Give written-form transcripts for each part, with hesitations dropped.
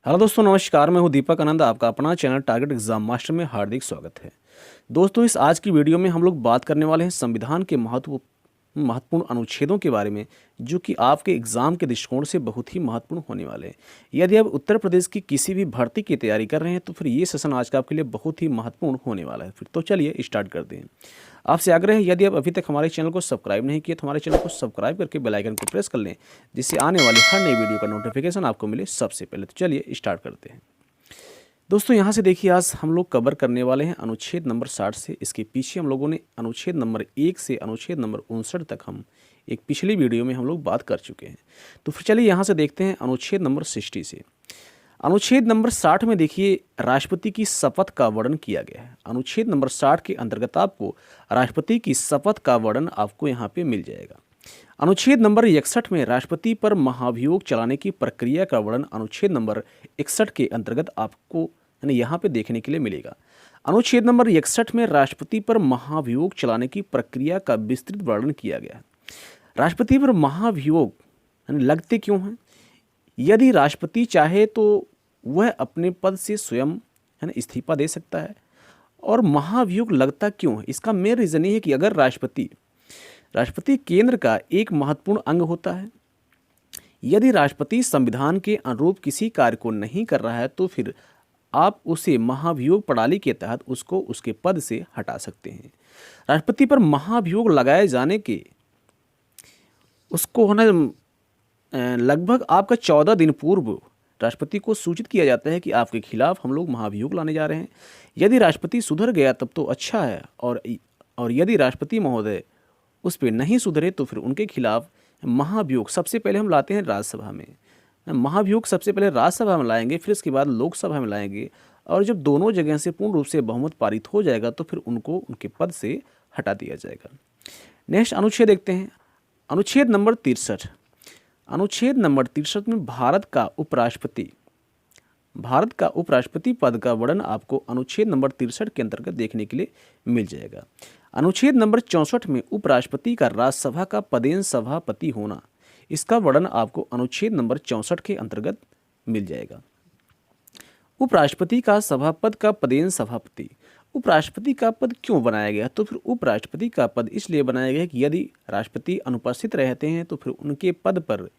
Hello दोस्तों, नमस्कार। मैं हूं दीपक आनंद। आपका अपना चैनल टारगेट एग्जाम मास्टर में हार्दिक स्वागत है। दोस्तों, इस आज की वीडियो में हम लोग बात करने वाले हैं संविधान के महत्वपूर्ण अनुच्छेदों के बारे में, जो कि आपके एग्जाम के दृष्टिकोण से बहुत ही महत्वपूर्ण होने वाले हैं। यदि आप उत्तर प्रदेश की किसी भी भर्ती की तैयारी कर रहे हैं तो फिर ये सेशन आज का आपके लिए बहुत ही महत्वपूर्ण होने वाला है। फिर तो चलिए स्टार्ट करते हैं। आपसे आग्रह है, यदि आप अभी तक हमारे चैनल को सब्सक्राइब नहीं किए तो हमारे चैनल को सब्सक्राइब करके बेल आइकन को प्रेस कर लें, जिससे आने वाली हर नई वीडियो का नोटिफिकेशन आपको मिले सबसे पहले। तो चलिए स्टार्ट करते हैं। दोस्तों, यहाँ से देखिए, आज हम लोग कवर करने वाले हैं अनुच्छेद नंबर 60 से। इसके पीछे हम लोगों ने अनुच्छेद नंबर 1 से अनुच्छेद नंबर 59 तक हम एक पिछली वीडियो में हम लोग बात कर चुके हैं। तो फिर चलिए यहाँ से देखते हैं अनुच्छेद नंबर 60 से। अनुच्छेद नंबर 60 में देखिए, राष्ट्रपति की शपथ का वर्णन किया गया है। अनुच्छेद नंबर 60 के अंतर्गत आपको राष्ट्रपति की शपथ का वर्णन आपको यहाँ पे मिल जाएगा। अनुच्छेद नंबर 61 में राष्ट्रपति पर महाभियोग चलाने की प्रक्रिया का वर्णन अनुच्छेद नंबर 61 के अंतर्गत आपको यानी यहाँ पे देखने के लिए मिलेगा। अनुच्छेद नंबर 61 में राष्ट्रपति पर महाभियोग चलाने की प्रक्रिया का विस्तृत वर्णन किया गया है। राष्ट्रपति पर महाभियोग यानी लगते क्यों हैं? यदि राष्ट्रपति चाहे तो वह अपने पद से स्वयं यानी इस्तीफा दे सकता है। और महाभियोग लगता क्यों है? इसका मेन रीज़न ये है कि अगर राष्ट्रपति केंद्र का एक महत्वपूर्ण अंग होता है। यदि राष्ट्रपति संविधान के अनुरूप किसी कार्य को नहीं कर रहा है तो फिर आप उसे महाभियोग प्रणाली के तहत उसको उसके पद से हटा सकते हैं। राष्ट्रपति पर महाभियोग लगाए जाने के उसको होना लगभग आपका 14 दिन पूर्व राष्ट्रपति को सूचित किया जाता है कि आपके खिलाफ हम लोग महाभियोग लाने जा रहे हैं। यदि राष्ट्रपति सुधर गया तब तो अच्छा है, और यदि राष्ट्रपति महोदय उस पर नहीं सुधरे तो फिर उनके खिलाफ महाभियोग सबसे पहले हम लाते हैं राज्यसभा में। महाभियोग सबसे पहले राज्यसभा में लाएंगे, फिर इसके बाद लोकसभा में लाएंगे, और जब दोनों जगह से पूर्ण रूप से बहुमत पारित हो जाएगा तो फिर उनको उनके पद से हटा दिया जाएगा। नेक्स्ट अनुच्छेद देखते हैं, अनुच्छेद नंबर 63। अनुच्छेद नंबर 63 में भारत का उपराष्ट्रपति पद का वर्णन आपको अनुच्छेद नंबर 63 के अंतर्गत देखने के लिए मिल जाएगा। अनुच्छेद नंबर 64 में उपराष्ट्रपति का राज्यसभा का पदेन सभापति होना, इसका वर्णन आपको अनुच्छेद नंबर 64 के अंतर्गत मिल जाएगा। उपराष्ट्रपति का सभापद का पदेन सभापति, उपराष्ट्रपति का पद क्यों बनाया गया? तो फिर उपराष्ट्रपति का पद इसलिए बनाया गया कि यदि राष्ट्रपति अनुपस्थित रहते हैं तो फिर उनके पद पर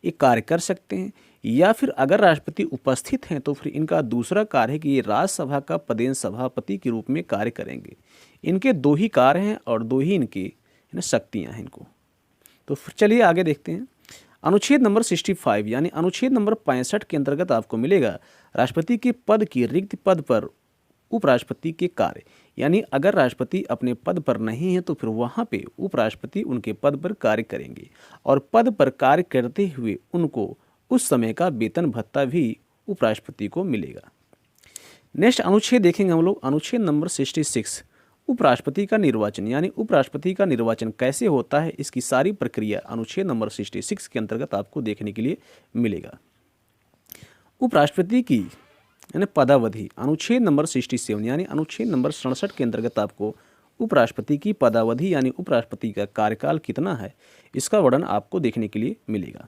ये कार्य कर सकते हैं, या फिर अगर राष्ट्रपति उपस्थित हैं तो फिर इनका दूसरा कार्य है कि ये राज्यसभा का पदेन सभापति के रूप में कार्य करेंगे। इनके दो ही कार्य हैं और दो ही इनकी शक्तियाँ हैं इनको। तो फिर चलिए आगे देखते हैं। अनुच्छेद नंबर 65 यानी अनुच्छेद नंबर 65 के अंतर्गत आपको मिलेगा राष्ट्रपति के पद की रिक्त पद पर उपराष्ट्रपति के कार्य। यानी अगर राष्ट्रपति अपने पद पर नहीं है तो फिर वहाँ पे उपराष्ट्रपति उनके पद पर कार्य करेंगे, और पद पर कार्य करते हुए उनको उस समय का वेतन भत्ता भी उपराष्ट्रपति को मिलेगा। नेक्स्ट अनुच्छेद देखेंगे हम लोग, अनुच्छेद नंबर 66, उपराष्ट्रपति का निर्वाचन। यानी उपराष्ट्रपति का निर्वाचन कैसे होता है, इसकी सारी प्रक्रिया अनुच्छेद नंबर 66 के अंतर्गत आपको देखने के लिए मिलेगा। उपराष्ट्रपति की यानी पदावधि, अनुच्छेद नंबर 67 यानी अनुच्छेद नंबर 67 के अंतर्गत आपको उपराष्ट्रपति की पदावधि यानी उपराष्ट्रपति का कार्यकाल कितना है, इसका वर्णन आपको देखने के लिए मिलेगा।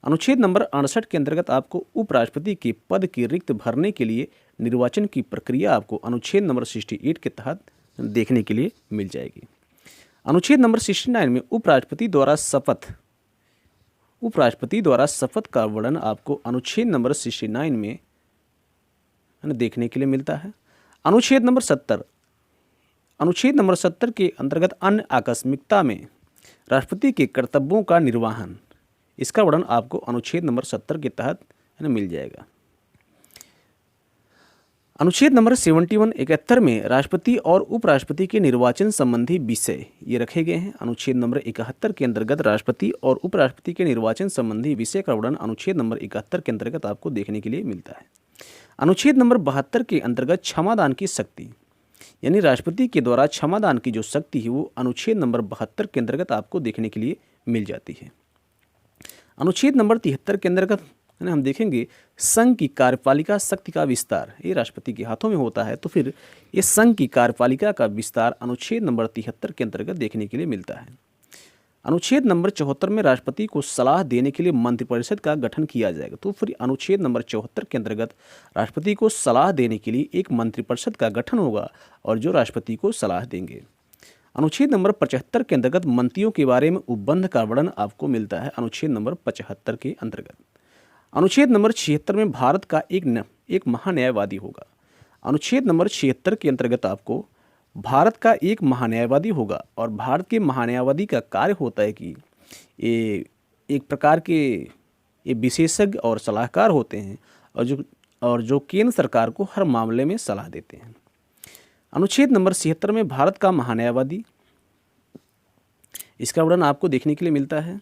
अनुच्छेद नंबर 68 के अंतर्गत आपको उपराष्ट्रपति के पद की रिक्त भरने के लिए निर्वाचन की प्रक्रिया आपको अनुच्छेद नंबर 68 के तहत देखने के लिए मिल जाएगी। अनुच्छेद नंबर 69 में उपराष्ट्रपति द्वारा शपथ का वर्णन आपको अनुच्छेद नंबर 69 में देखने के लिए मिलता है। अनुच्छेद नंबर 70 के अंतर्गत अन्य आकस्मिकता में राष्ट्रपति के कर्तव्यों का निर्वहन, इसका वर्णन आपको अनुच्छेद नंबर 70 के तहत मिल जाएगा। अनुच्छेद नंबर 71 में राष्ट्रपति और उपराष्ट्रपति के निर्वाचन संबंधी विषय ये रखे गए हैं। अनुच्छेद नंबर 71 के अंतर्गत राष्ट्रपति और उपराष्ट्रपति के निर्वाचन संबंधी विषय का वर्णन अनुच्छेद नंबर 71 के अंतर्गत आपको देखने के लिए मिलता है। अनुच्छेद नंबर 72 के अंतर्गत क्षमादान की शक्ति, यानी राष्ट्रपति के द्वारा क्षमादान की जो शक्ति है वो अनुच्छेद नंबर 72 के अंतर्गत आपको देखने के लिए मिल जाती है। अनुच्छेद नंबर 73 के अंतर्गत हम देखेंगे संघ की कार्यपालिका शक्ति का विस्तार, ये राष्ट्रपति के हाथों में होता है, तो फिर ये संघ की कार्यपालिका का विस्तार अनुच्छेद नंबर 73 के अंतर्गत देखने के लिए मिलता है। अनुच्छेद नंबर 74 में राष्ट्रपति को सलाह देने के लिए मंत्रिपरिषद का गठन किया जाएगा। तो फिर अनुच्छेद नंबर 74 के अंतर्गत राष्ट्रपति को सलाह देने के लिए एक मंत्रिपरिषद का गठन होगा और जो राष्ट्रपति को सलाह देंगे। अनुच्छेद नंबर 75 के अंतर्गत मंत्रियों के बारे में उपबंध का वर्णन आपको मिलता है अनुच्छेद नंबर 75 के अंतर्गत। अनुच्छेद नंबर 76 में भारत का एक महान्यायवादी होगा। अनुच्छेद नंबर 76 के अंतर्गत आपको भारत का एक महान्यायवादी होगा और भारत के महान्यायवादी का कार्य होता है कि ये एक प्रकार के ये विशेषज्ञ और सलाहकार होते हैं और जो केंद्र सरकार को हर मामले में सलाह देते हैं। अनुच्छेद नंबर 76 में भारत का महान्यायवादी, इसका वर्णन आपको देखने के लिए मिलता है।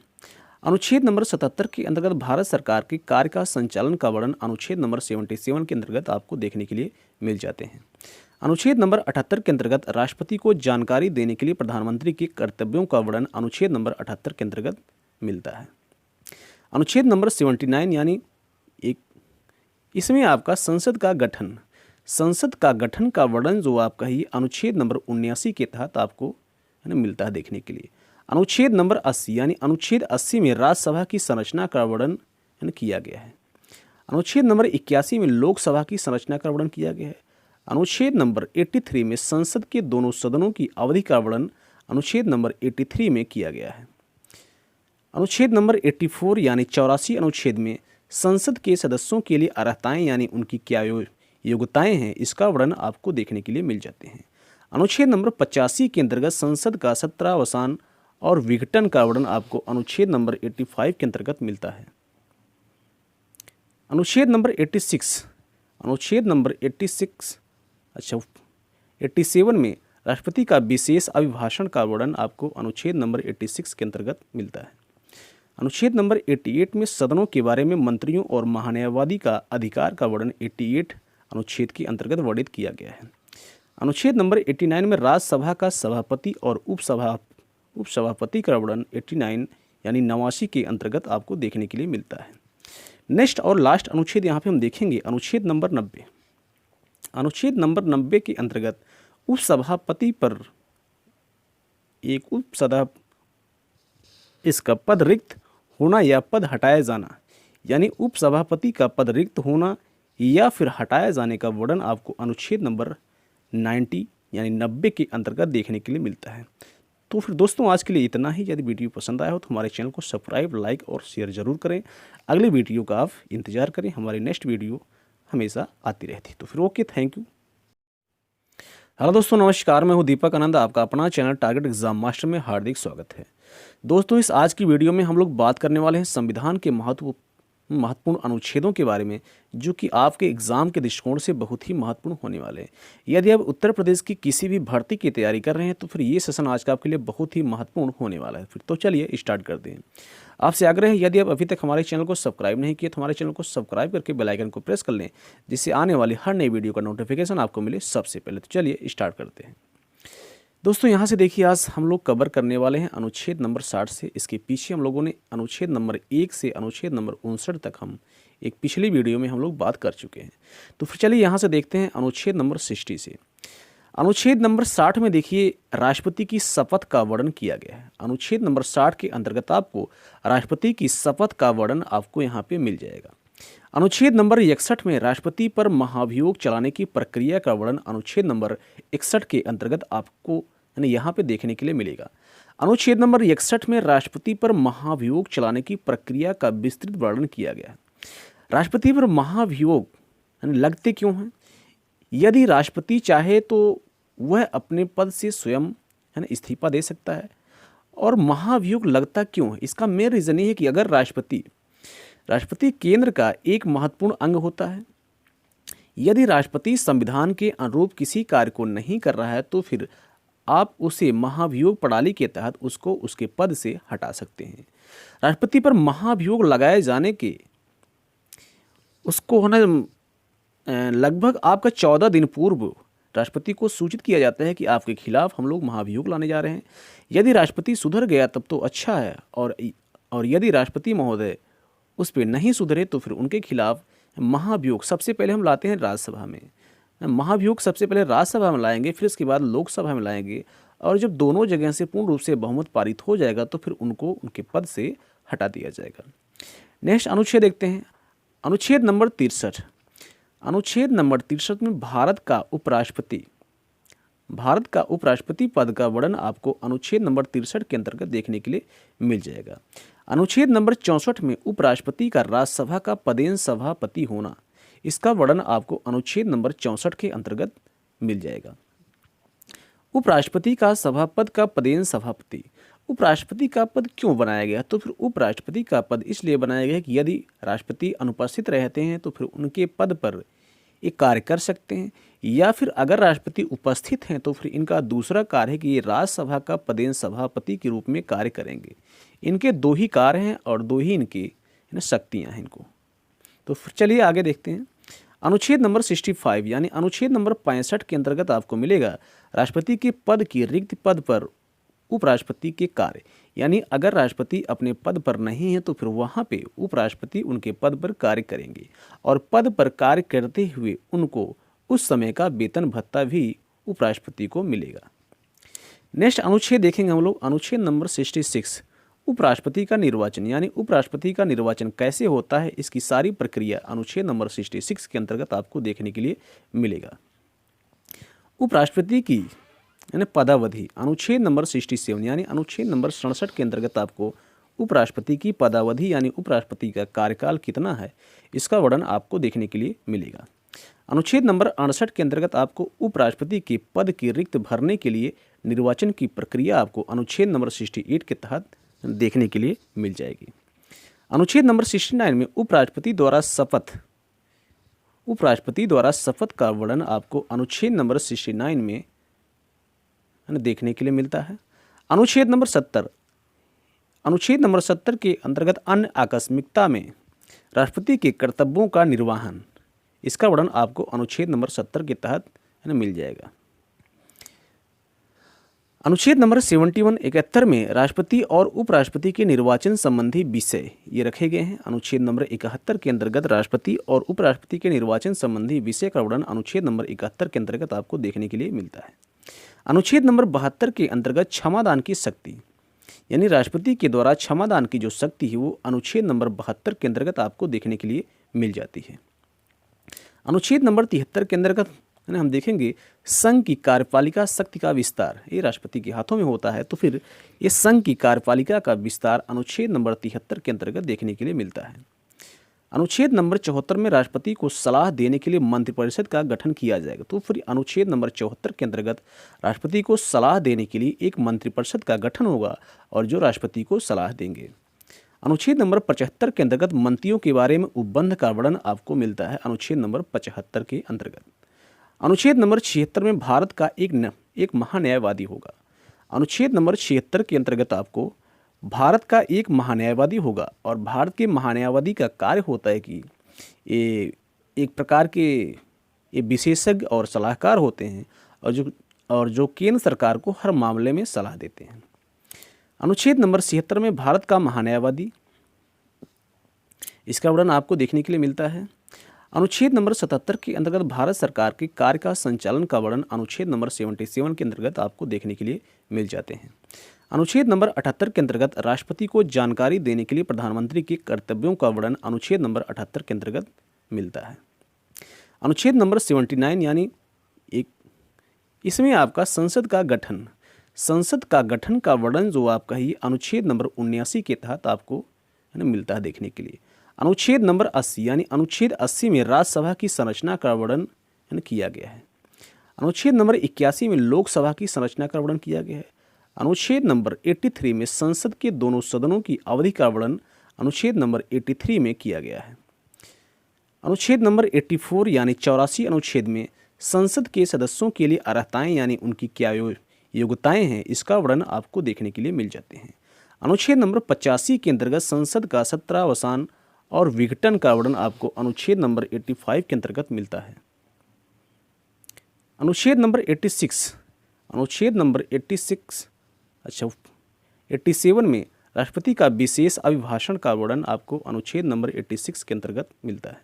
अनुच्छेद नंबर 77 के अंतर्गत भारत सरकार के कार्य का संचालन का वर्णन अनुच्छेद नंबर 77 के अंतर्गत आपको देखने के लिए मिल जाते हैं। अनुच्छेद नंबर 78 के अंतर्गत राष्ट्रपति को जानकारी देने के लिए प्रधानमंत्री के कर्तव्यों का वर्णन अनुच्छेद नंबर 78 के अंतर्गत मिलता है। अनुच्छेद नंबर 79 यानी इसमें आपका संसद का गठन का वर्णन जो आपका ही अनुच्छेद नंबर 79 के तहत आपको मिलता है देखने के लिए। अनुच्छेद नंबर 80 यानी अनुच्छेद 80 में राज्यसभा की संरचना का वर्णन किया गया है। अनुच्छेद नंबर 81 में लोकसभा की संरचना का वर्णन किया गया है। अनुच्छेद नंबर 83 में संसद के दोनों सदनों की अवधि का वर्णन अनुच्छेद नंबर 83 में किया गया है। अनुच्छेद नंबर 84 यानी 84 अनुच्छेद में संसद के सदस्यों के लिए अर्हताएं यानी उनकी क्या योग्यताएं हैं, इसका वर्णन आपको देखने के लिए मिल जाते हैं। अनुच्छेद नंबर 85 के अंतर्गत संसद का सत्रावसान और विघटन का वर्णन आपको अनुच्छेद नंबर 85 के अंतर्गत मिलता है। अनुच्छेद नंबर 87 में राष्ट्रपति का विशेष अभिभाषण का वर्णन आपको अनुच्छेद नंबर 86 के अंतर्गत मिलता है। अनुच्छेद नंबर 88 में सदनों के बारे में मंत्रियों और महान्यायवादी का अधिकार का वर्णन 88 अनुच्छेद के अंतर्गत वर्णित किया गया है। अनुच्छेद नंबर 89 में राज्यसभा का सभापति और उपसभापति का वर्णन 89 यानी 89 के अंतर्गत आपको देखने के लिए मिलता है। नेक्स्ट और लास्ट अनुच्छेद यहाँ पे हम देखेंगे अनुच्छेद नंबर 90। अनुच्छेद नंबर 90 के अंतर्गत उपसभापति पर एक इसका पद रिक्त होना या पद हटाया जाना यानी उपसभापति का पद रिक्त होना या फिर हटाया जाने का वर्णन आपको अनुच्छेद नंबर 90 यानी 90 के अंतर्गत देखने के लिए मिलता है। तो फिर दोस्तों आज के लिए इतना ही। यदि वीडियो पसंद आया हो तो हमारे चैनल को सब्सक्राइब, लाइक और शेयर जरूर करें। अगले वीडियो का आप इंतजार करें, हमारी नेक्स्ट वीडियो हमेशा आती रहती। तो फिर ओके, थैंक यू। हेलो दोस्तों, नमस्कार। मैं हूं दीपक आनंद, आपका अपना चैनल टारगेट एग्जाम मास्टर में हार्दिक स्वागत है। दोस्तों इस आज की वीडियो में हम लोग बात करने वाले हैं संविधान के महत्वपूर्ण अनुच्छेदों के बारे में, जो कि आपके एग्जाम के दृष्टिकोण से बहुत ही महत्वपूर्ण होने वाले हैं। यदि आप उत्तर प्रदेश की किसी भी भर्ती की तैयारी कर रहे हैं तो फिर ये सेशन आज का आपके लिए बहुत ही महत्वपूर्ण होने वाला है। फिर तो चलिए स्टार्ट करते हैं। आपसे आग्रह है, यदि आप अभी तक हमारे चैनल को सब्सक्राइब नहीं किए तो हमारे चैनल को सब्सक्राइब करके बेल आइकन को प्रेस कर लें, जिससे आने वाली हर नई वीडियो का नोटिफिकेशन आपको मिले सबसे पहले। तो चलिए स्टार्ट करते हैं। दोस्तों यहाँ से देखिए, आज हम लोग कवर करने वाले हैं अनुच्छेद नंबर 60 से। इसके पीछे हम लोगों ने अनुच्छेद नंबर 1 से अनुच्छेद नंबर 59 तक हम एक पिछली वीडियो में हम लोग बात कर चुके हैं। तो फिर चलिए यहाँ से देखते हैं अनुच्छेद नंबर 60 से। अनुच्छेद नंबर 60 में देखिए राष्ट्रपति की शपथ का वर्णन किया गया है। अनुच्छेद नंबर 60 के अंतर्गत आपको राष्ट्रपति की शपथ का वर्णन आपको यहाँ पे मिल जाएगा। अनुच्छेद नंबर 61 में राष्ट्रपति पर महाभियोग चलाने की प्रक्रिया का वर्णन अनुच्छेद नंबर 61 के अंतर्गत आपको यानी यहाँ पे देखने के लिए मिलेगा। अनुच्छेद नंबर 61 में राष्ट्रपति पर महाभियोग चलाने की प्रक्रिया का विस्तृत वर्णन किया गया है। राष्ट्रपति पर महाभियोग यानी लगते क्यों हैं? यदि राष्ट्रपति चाहे तो वह अपने पद से स्वयं यानी इस्तीफा दे सकता है। और महाभियोग लगता क्यों है? इसका मेन रीज़न ये है कि अगर राष्ट्रपति केंद्र का एक महत्वपूर्ण अंग होता है। यदि राष्ट्रपति संविधान के अनुरूप किसी कार्य को नहीं कर रहा है तो फिर आप उसे महाभियोग प्रणाली के तहत उसको उसके पद से हटा सकते हैं। राष्ट्रपति पर महाभियोग लगाए जाने के उसको होना लगभग आपका 14 दिन पूर्व राष्ट्रपति को सूचित किया जाता है कि आपके खिलाफ हम लोग महाभियोग लाने जा रहे हैं। यदि राष्ट्रपति सुधर गया तब तो अच्छा है, और यदि राष्ट्रपति महोदय उस पर नहीं सुधरे तो फिर उनके खिलाफ महाभियोग सबसे पहले हम लाते हैं राज्यसभा में। महाभियोग सबसे पहले राज्यसभा में लाएंगे, फिर इसके बाद लोकसभा में लाएंगे और जब दोनों जगह से पूर्ण रूप से बहुमत पारित हो जाएगा तो फिर उनको उनके पद से हटा दिया जाएगा। नेक्स्ट अनुच्छेद देखते हैं, अनुच्छेद नंबर 63। अनुच्छेद नंबर 63 में भारत का उपराष्ट्रपति पद का वर्णन आपको अनुच्छेद नंबर 63 के अंतर्गत देखने के लिए मिल जाएगा। अनुच्छेद नंबर 64 में उपराष्ट्रपति का राज्यसभा का पदेन सभापति होना, इसका वर्णन आपको अनुच्छेद नंबर 64 के अंतर्गत मिल जाएगा। उपराष्ट्रपति का सभापद का पदेन सभापति, उपराष्ट्रपति का पद क्यों बनाया गया? तो फिर उपराष्ट्रपति का पद इसलिए बनाया गया कि यदि राष्ट्रपति अनुपस्थित रहते हैं तो फिर उनके पद पर ये कार्य कर सकते हैं, या फिर अगर राष्ट्रपति उपस्थित हैं तो फिर इनका दूसरा कार्य है कि ये राज्यसभा का पदेन सभापति के रूप में कार्य करेंगे। इनके दो ही कार्य हैं और दो ही इनकी शक्तियाँ हैं इनको। तो फिर चलिए आगे देखते हैं। अनुच्छेद नंबर 65 यानी अनुच्छेद नंबर 65 के अंतर्गत आपको मिलेगा राष्ट्रपति के पद की रिक्त पद पर उपराष्ट्रपति के कार्य, यानी अगर राष्ट्रपति अपने पद पर नहीं है तो फिर वहाँ पे उपराष्ट्रपति उनके पद पर कार्य करेंगे और पद पर कार्य करते हुए उनको उस समय का वेतन भत्ता भी उपराष्ट्रपति को मिलेगा। नेक्स्ट अनुच्छेद देखेंगे हम लोग, अनुच्छेद नंबर 66 उपराष्ट्रपति का निर्वाचन, यानी उपराष्ट्रपति का निर्वाचन कैसे होता है, इसकी सारी प्रक्रिया अनुच्छेद नंबर 66 के अंतर्गत आपको देखने के लिए मिलेगा। उपराष्ट्रपति की यानी पदावधि अनुच्छेद नंबर 67 यानी अनुच्छेद नंबर 67 के अंतर्गत आपको उपराष्ट्रपति की पदावधि यानी उपराष्ट्रपति का कार्यकाल कितना है, इसका वर्णन आपको देखने के लिए मिलेगा। अनुच्छेद नंबर 68 के अंतर्गत आपको उपराष्ट्रपति के पद की रिक्त भरने के लिए निर्वाचन की प्रक्रिया आपको अनुच्छेद नंबर 68 के तहत देखने के लिए मिल जाएगी। अनुच्छेद नंबर 69 में उपराष्ट्रपति द्वारा शपथ का वर्णन आपको अनुच्छेद नंबर 69 में देखने के लिए मिलता है। अनुच्छेद नंबर 70 के अंतर्गत अन्य आकस्मिकता में राष्ट्रपति के कर्तव्यों का निर्वहन, इसका वर्णन आपको अनुच्छेद नंबर 70 के तहत मिल जाएगा। अनुच्छेद नंबर 71 में राष्ट्रपति और उपराष्ट्रपति के निर्वाचन संबंधी विषय ये रखे गए हैं। अनुच्छेद नंबर 71 के अंतर्गत राष्ट्रपति और उपराष्ट्रपति के निर्वाचन संबंधी विषय का वर्णन अनुच्छेद नंबर 71 के अंतर्गत आपको देखने के लिए मिलता है। अनुच्छेद नंबर 72 के अंतर्गत क्षमादान की शक्ति, यानी राष्ट्रपति के द्वारा क्षमादान की जो शक्ति है वो अनुच्छेद नंबर 72 के अंतर्गत आपको देखने के लिए मिल जाती है। अनुच्छेद नंबर 73 के अंतर्गत हम देखेंगे संघ की कार्यपालिका शक्ति का विस्तार, ये राष्ट्रपति के हाथों में होता है, तो फिर ये संघ की कार्यपालिका का विस्तार अनुच्छेद नंबर 73 के अंतर्गत देखने के लिए मिलता है। अनुच्छेद नंबर 74 में राष्ट्रपति को सलाह देने के लिए मंत्रिपरिषद का गठन किया जाएगा, तो फिर अनुच्छेद नंबर 74 के अंतर्गत राष्ट्रपति को सलाह देने के लिए एक मंत्रिपरिषद का गठन होगा और जो राष्ट्रपति को सलाह देंगे। अनुच्छेद नंबर 75 के अंतर्गत मंत्रियों के बारे में उपबंध का वर्णन आपको मिलता है अनुच्छेद नंबर 75 के अंतर्गत। अनुच्छेद नंबर 76 में भारत का एक महान्यायवादी होगा। अनुच्छेद नंबर 76 के अंतर्गत आपको भारत का एक महान्यायवादी होगा और भारत के महान्यायवादी का कार्य होता है कि ये एक प्रकार के ये विशेषज्ञ और सलाहकार होते हैं और जो केंद्र सरकार को हर मामले में सलाह देते हैं। अनुच्छेद नंबर 76 में भारत का महान्यायवादी, इसका वर्णन आपको देखने के लिए मिलता है। अनुच्छेद नंबर 77 के अंतर्गत भारत सरकार के कार्य का संचालन का वर्णन अनुच्छेद नंबर 77 के अंतर्गत आपको देखने के लिए मिल जाते हैं। अनुच्छेद नंबर 78 के अंतर्गत राष्ट्रपति को जानकारी देने के लिए प्रधानमंत्री के कर्तव्यों का वर्णन अनुच्छेद नंबर 78 के अंतर्गत मिलता है। अनुच्छेद नंबर 79 यानी इसमें आपका संसद का गठन का वर्णन जो आपका ही अनुच्छेद नंबर 79 के तहत आपको मिलता है देखने के लिए। अनुच्छेद नंबर 80 यानी अनुच्छेद 80 में राज्यसभा की संरचना का वर्णन किया गया है। अनुच्छेद नंबर 81 में लोकसभा की संरचना का वर्णन किया गया है। अनुच्छेद नंबर 83 में संसद के दोनों सदनों की अवधि का वर्णन अनुच्छेद नंबर 83 में किया गया है। अनुच्छेद नंबर 84 यानी 84 अनुच्छेद में संसद के सदस्यों के लिए अर्हताएं यानी उनकी क्या योग्यताएं हैं, इसका वर्णन आपको देखने के लिए मिल जाते हैं। अनुच्छेद नंबर 85 के अंतर्गत संसद का सत्रावसान और विघटन का वर्णन आपको अनुच्छेद नंबर 85 के अंतर्गत मिलता है। अनुच्छेद नंबर 87 में राष्ट्रपति का विशेष अभिभाषण का वर्णन आपको अनुच्छेद नंबर 86 के अंतर्गत मिलता है।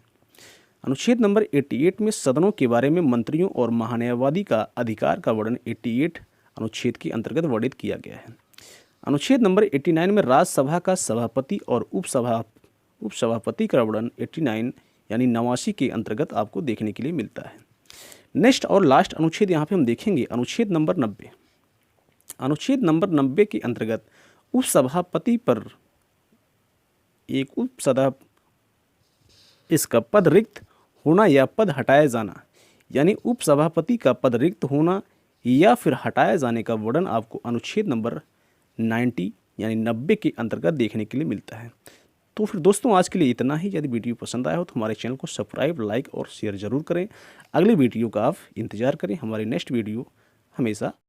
अनुच्छेद नंबर 88 में सदनों के बारे में मंत्रियों और महान्यायवादी का अधिकार का वर्णन 88 अनुच्छेद के अंतर्गत वर्णित किया गया है। अनुच्छेद नंबर 89 में राज्यसभा का सभापति और उपसभापति का वर्णन 89 यानी 89 के अंतर्गत आपको देखने के लिए मिलता है। नेक्स्ट और लास्ट अनुच्छेद यहाँ पे हम देखेंगे अनुच्छेद नंबर 90। अनुच्छेद नंबर 90 के अंतर्गत उपसभापति पर एक उपसभा इसका पद रिक्त होना या पद हटाया जाना, यानी उपसभापति का पद रिक्त होना या फिर हटाया जाने का वर्णन आपको अनुच्छेद नंबर 90 यानी 90 के अंतर्गत देखने के लिए मिलता है। तो फिर दोस्तों आज के लिए इतना ही। यदि वीडियो पसंद आया हो तो हमारे चैनल को सब्सक्राइब, लाइक और शेयर ज़रूर करें। अगले वीडियो का आप इंतज़ार करें। हमारी नेक्स्ट वीडियो हमेशा